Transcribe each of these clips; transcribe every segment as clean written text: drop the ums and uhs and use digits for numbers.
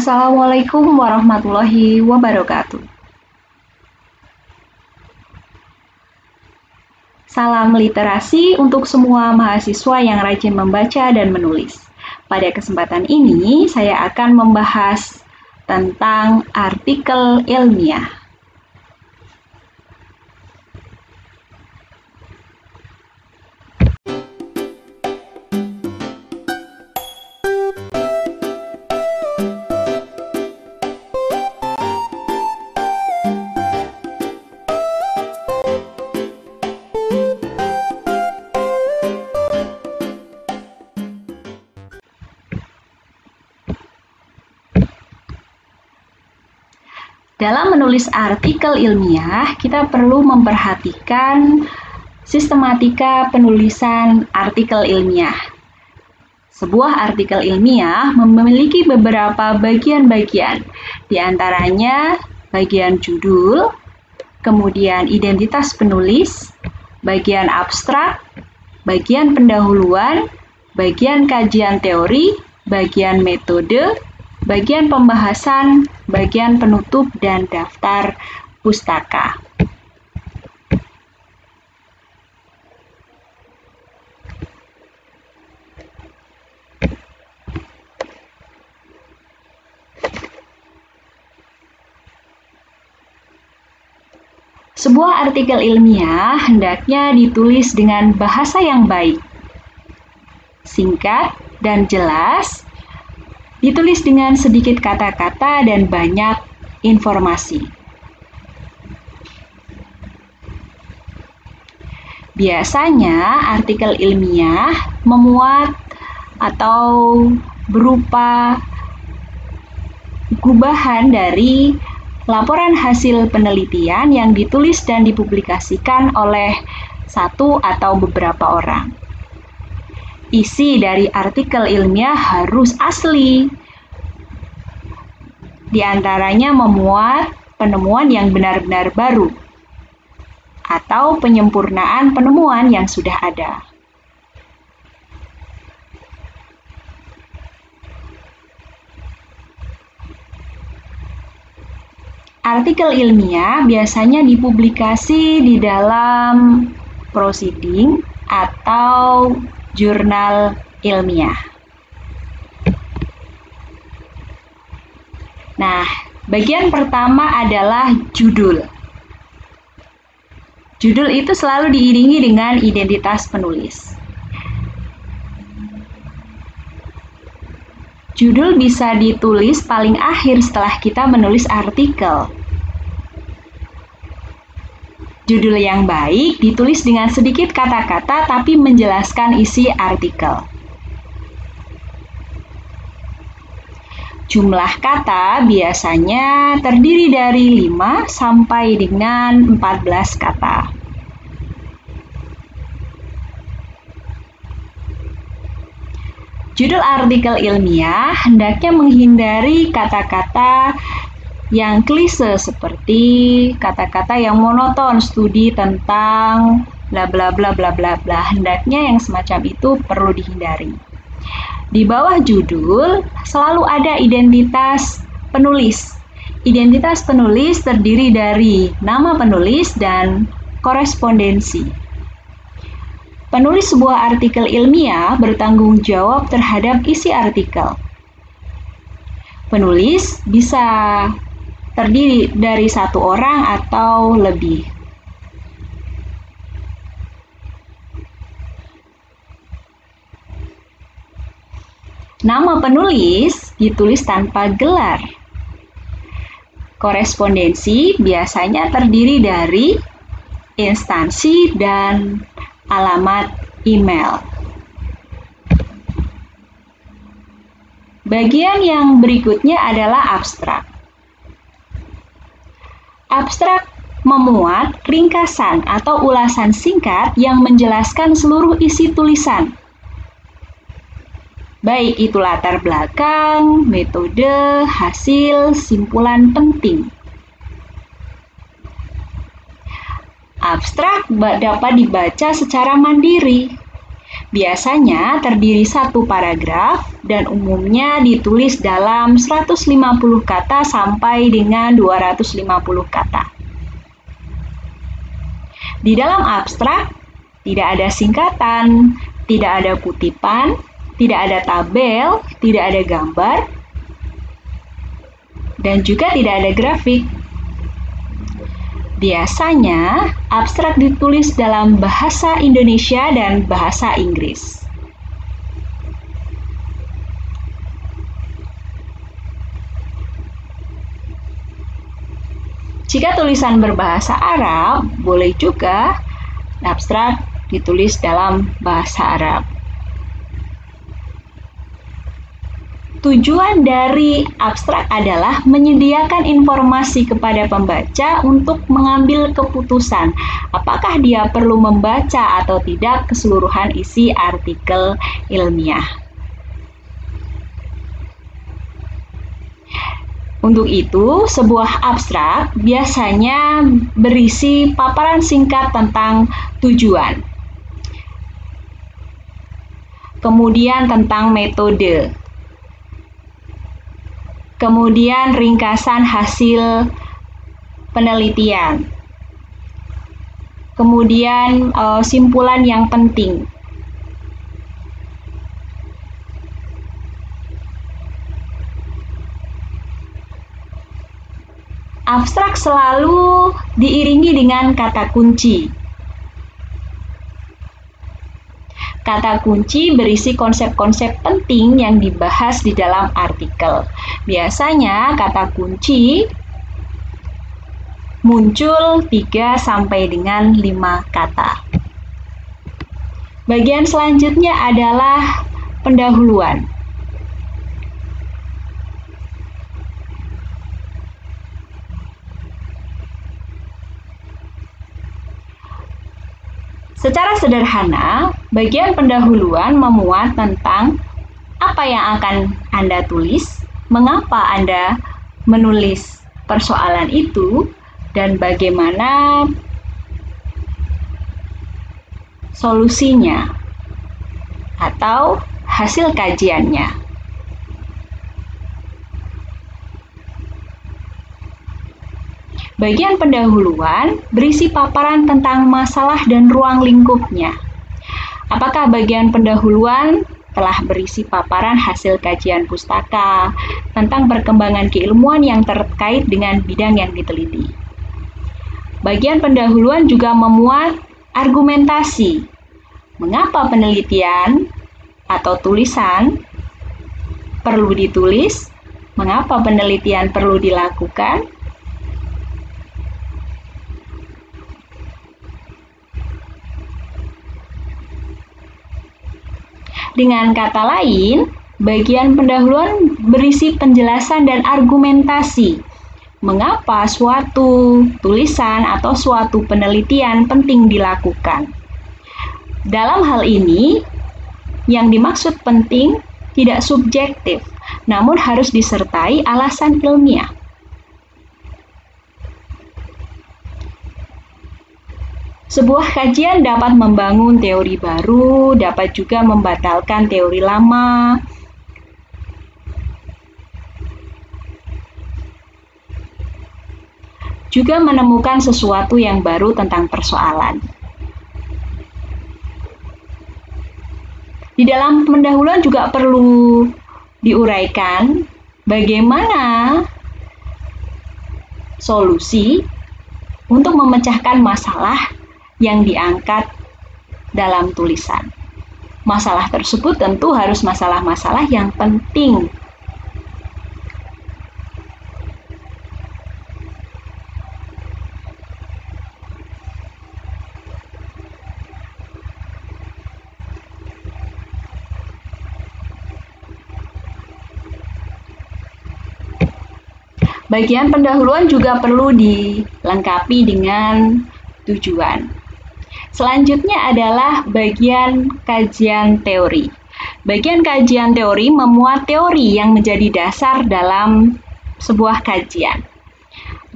Assalamualaikum warahmatullahi wabarakatuh. Salam literasi untuk semua mahasiswa yang rajin membaca dan menulis. Pada kesempatan ini, saya akan membahas tentang artikel ilmiah. Dalam menulis artikel ilmiah, kita perlu memperhatikan sistematika penulisan artikel ilmiah. Sebuah artikel ilmiah memiliki beberapa bagian-bagian, di antaranya bagian judul, kemudian identitas penulis, bagian abstrak, bagian pendahuluan, bagian kajian teori, bagian metode, bagian pembahasan, bagian penutup, dan daftar pustaka. Sebuah artikel ilmiah hendaknya ditulis dengan bahasa yang baik, singkat dan jelas, ditulis dengan sedikit kata-kata dan banyak informasi. Biasanya artikel ilmiah memuat atau berupa gubahan dari laporan hasil penelitian yang ditulis dan dipublikasikan oleh satu atau beberapa orang. Isi dari artikel ilmiah harus asli. Di antaranya memuat penemuan yang benar-benar baru atau penyempurnaan penemuan yang sudah ada. Artikel ilmiah biasanya dipublikasi di dalam proceeding atau jurnal ilmiah. Nah, bagian pertama adalah judul. Judul itu selalu diiringi dengan identitas penulis. Judul bisa ditulis paling akhir setelah kita menulis artikel. Judul yang baik ditulis dengan sedikit kata-kata tapi menjelaskan isi artikel. Jumlah kata biasanya terdiri dari 5 sampai dengan 14 kata. Judul artikel ilmiah hendaknya menghindari kata-kata yang klise seperti kata-kata yang monoton, studi tentang bla bla bla bla bla bla. Hendaknya yang semacam itu perlu dihindari. Di bawah judul selalu ada identitas penulis. Identitas penulis terdiri dari nama penulis dan korespondensi. Penulis sebuah artikel ilmiah bertanggung jawab terhadap isi artikel. Penulis bisa terdiri dari satu orang atau lebih. Nama penulis ditulis tanpa gelar. Korespondensi biasanya terdiri dari instansi dan alamat email. Bagian yang berikutnya adalah abstrak. Abstrak memuat ringkasan atau ulasan singkat yang menjelaskan seluruh isi tulisan. Baik itu latar belakang, metode, hasil, simpulan penting. Abstrak dapat dibaca secara mandiri. Biasanya terdiri satu paragraf dan umumnya ditulis dalam 150 kata sampai dengan 250 kata. Di dalam abstrak, tidak ada singkatan, tidak ada kutipan, tidak ada tabel, tidak ada gambar, dan juga tidak ada grafik. Biasanya, abstrak ditulis dalam bahasa Indonesia dan bahasa Inggris. Jika tulisan berbahasa Arab, boleh juga abstrak ditulis dalam bahasa Arab. Tujuan dari abstrak adalah menyediakan informasi kepada pembaca untuk mengambil keputusan apakah dia perlu membaca atau tidak keseluruhan isi artikel ilmiah. Untuk itu, sebuah abstrak biasanya berisi paparan singkat tentang tujuan, kemudian tentang metode, kemudian ringkasan hasil penelitian, kemudian simpulan yang penting. Abstrak selalu diiringi dengan kata kunci. Kata kunci berisi konsep-konsep penting yang dibahas di dalam artikel. Biasanya kata kunci muncul 3 sampai dengan 5 kata. Bagian selanjutnya adalah pendahuluan. Secara sederhana, bagian pendahuluan memuat tentang apa yang akan Anda tulis, mengapa Anda menulis persoalan itu, dan bagaimana solusinya atau hasil kajiannya. Bagian pendahuluan berisi paparan tentang masalah dan ruang lingkupnya. Apakah bagian pendahuluan telah berisi paparan hasil kajian pustaka tentang perkembangan keilmuan yang terkait dengan bidang yang diteliti? Bagian pendahuluan juga memuat argumentasi. Mengapa penelitian atau tulisan perlu ditulis? Mengapa penelitian perlu dilakukan? Dengan kata lain, bagian pendahuluan berisi penjelasan dan argumentasi. Mengapa suatu tulisan atau suatu penelitian penting dilakukan? Dalam hal ini, yang dimaksud penting tidak subjektif, namun harus disertai alasan ilmiah. Sebuah kajian dapat membangun teori baru, dapat juga membatalkan teori lama. Juga menemukan sesuatu yang baru tentang persoalan. Di dalam pendahuluan juga perlu diuraikan bagaimana solusi untuk memecahkan masalah yang diangkat dalam tulisan. Masalah tersebut tentu harus masalah-masalah yang penting. Bagian pendahuluan juga perlu dilengkapi dengan tujuan. Selanjutnya adalah bagian kajian teori. Bagian kajian teori memuat teori yang menjadi dasar dalam sebuah kajian.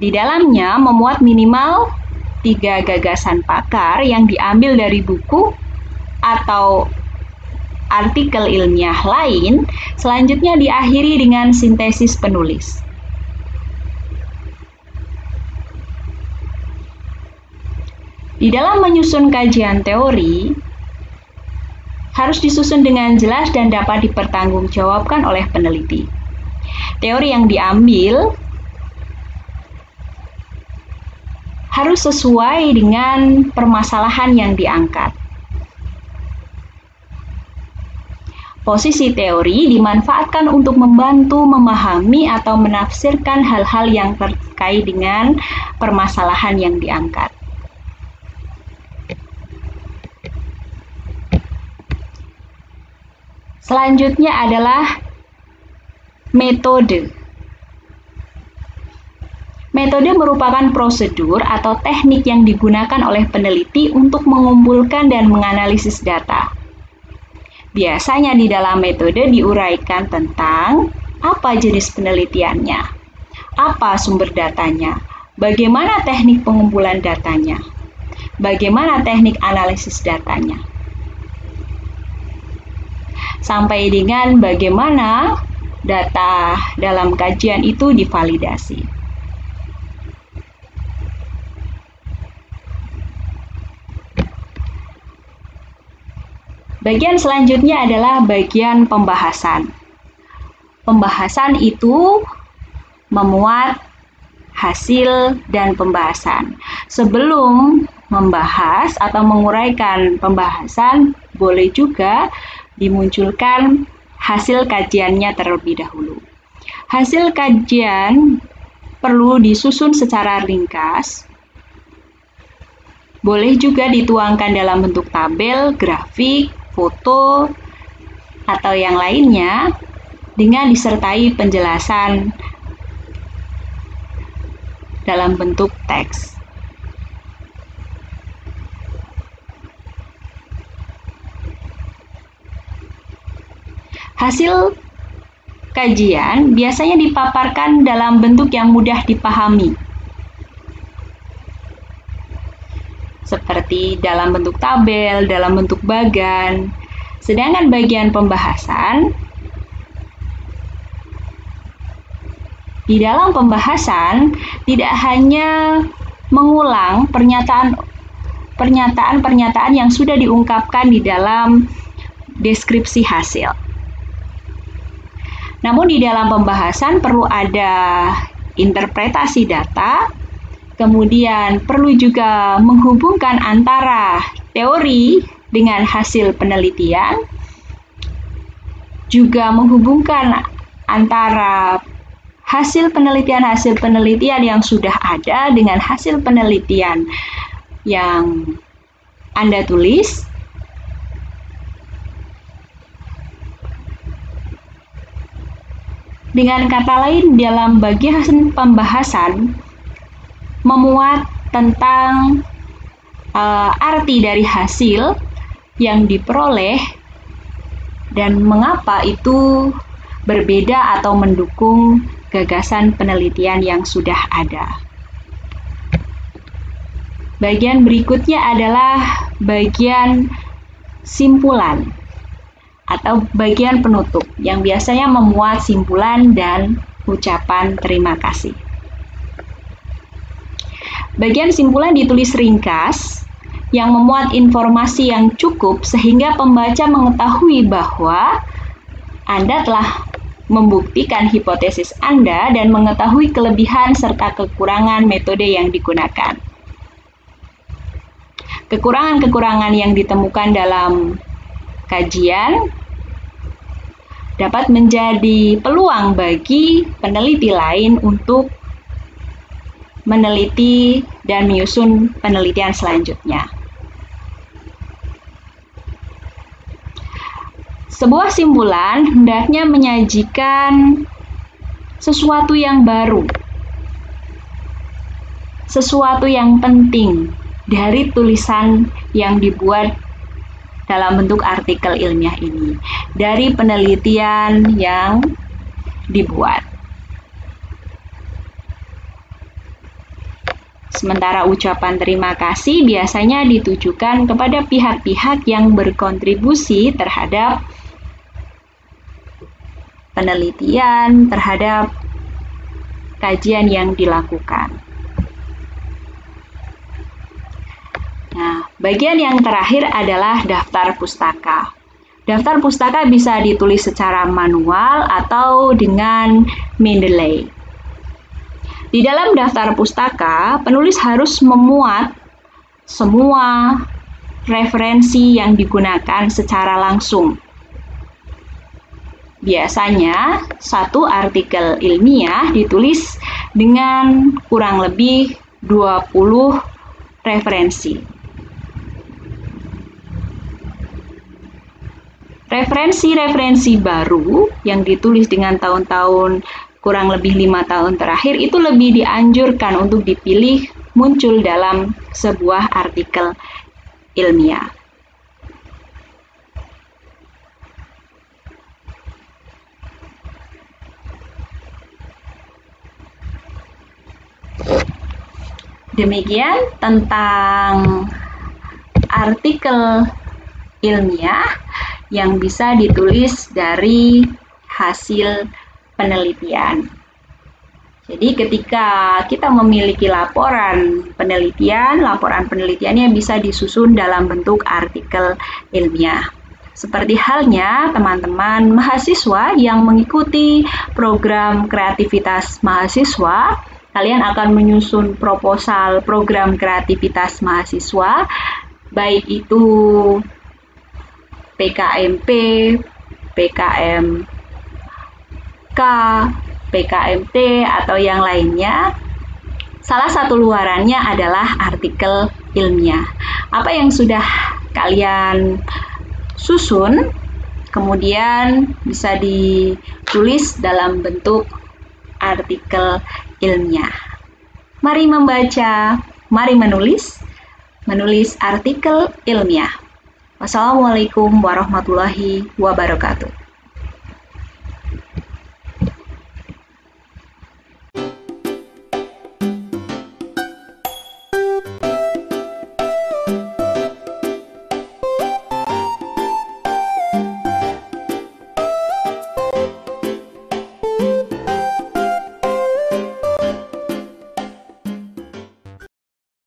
Di dalamnya memuat minimal 3 gagasan pakar yang diambil dari buku atau artikel ilmiah lain, selanjutnya diakhiri dengan sintesis penulis. Di dalam menyusun kajian teori, harus disusun dengan jelas dan dapat dipertanggungjawabkan oleh peneliti. Teori yang diambil harus sesuai dengan permasalahan yang diangkat. Posisi teori dimanfaatkan untuk membantu memahami atau menafsirkan hal-hal yang terkait dengan permasalahan yang diangkat. Selanjutnya adalah metode. Metode merupakan prosedur atau teknik yang digunakan oleh peneliti untuk mengumpulkan dan menganalisis data. Biasanya di dalam metode diuraikan tentang apa jenis penelitiannya, apa sumber datanya, bagaimana teknik pengumpulan datanya, bagaimana teknik analisis datanya, sampai dengan bagaimana data dalam kajian itu divalidasi. Bagian selanjutnya adalah bagian pembahasan. Pembahasan itu memuat hasil dan pembahasan. Sebelum membahas atau menguraikan pembahasan, boleh juga dimunculkan hasil kajiannya terlebih dahulu. Hasil kajian perlu disusun secara ringkas. Boleh juga dituangkan dalam bentuk tabel, grafik, foto, atau yang lainnya dengan disertai penjelasan dalam bentuk teks. Hasil kajian biasanya dipaparkan dalam bentuk yang mudah dipahami, seperti dalam bentuk tabel, dalam bentuk bagan. Sedangkan bagian pembahasan, di dalam pembahasan tidak hanya mengulang pernyataan-pernyataan yang sudah diungkapkan di dalam deskripsi hasil. Namun di dalam pembahasan perlu ada interpretasi data, kemudian perlu juga menghubungkan antara teori dengan hasil penelitian, juga menghubungkan antara hasil penelitian yang sudah ada dengan hasil penelitian yang Anda tulis. Dengan kata lain, dalam bagian pembahasan memuat tentang arti dari hasil yang diperoleh dan mengapa itu berbeda atau mendukung gagasan penelitian yang sudah ada. Bagian berikutnya adalah bagian simpulan atau bagian penutup yang biasanya memuat simpulan dan ucapan terima kasih. Bagian simpulan ditulis ringkas yang memuat informasi yang cukup sehingga pembaca mengetahui bahwa Anda telah membuktikan hipotesis Anda dan mengetahui kelebihan serta kekurangan metode yang digunakan. Kekurangan-kekurangan yang ditemukan dalam kajian dapat menjadi peluang bagi peneliti lain untuk meneliti dan menyusun penelitian selanjutnya. Sebuah simpulan hendaknya menyajikan sesuatu yang baru, sesuatu yang penting dari tulisan yang dibuat dalam bentuk artikel ilmiah ini, dari penelitian yang dibuat. Sementara ucapan terima kasih biasanya ditujukan kepada pihak-pihak yang berkontribusi terhadap penelitian, terhadap kajian yang dilakukan. Nah, bagian yang terakhir adalah daftar pustaka. Daftar pustaka bisa ditulis secara manual atau dengan Mendeley. Di dalam daftar pustaka, penulis harus memuat semua referensi yang digunakan secara langsung. Biasanya, satu artikel ilmiah ditulis dengan kurang lebih 20 referensi. Referensi-referensi baru yang ditulis dengan tahun-tahun kurang lebih 5 tahun terakhir itu lebih dianjurkan untuk dipilih muncul dalam sebuah artikel ilmiah. Demikian tentang artikel ilmiah yang bisa ditulis dari hasil penelitian. Jadi ketika kita memiliki laporan penelitiannya bisa disusun dalam bentuk artikel ilmiah. Seperti halnya teman-teman mahasiswa yang mengikuti program kreativitas mahasiswa, kalian akan menyusun proposal program kreativitas mahasiswa, baik itu PKMP, PKM PKMT atau yang lainnya. Salah satu luarannya adalah artikel ilmiah. Apa yang sudah kalian susun kemudian bisa ditulis dalam bentuk artikel ilmiah. Mari membaca, mari menulis artikel ilmiah. Wassalamualaikum warahmatullahi wabarakatuh.